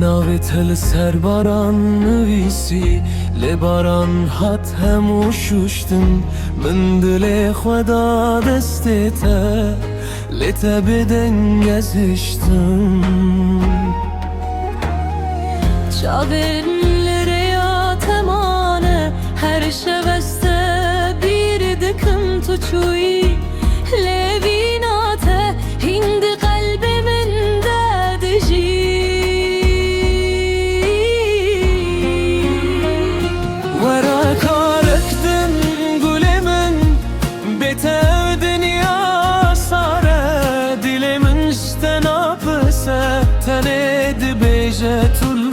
ناوێت لەسەر باران نوویسی لێ باران هات هەموو شوشتم من دلێ خۆدا دەستێتە لێتە بێدەنگەزیشتم Çavên ya temane her şeveste bir dikim tuçuy Levinate hindi kalbimin dedici Wara karektin gülemin betev dünya sare Dilimin işte napıse tenê dibêje tu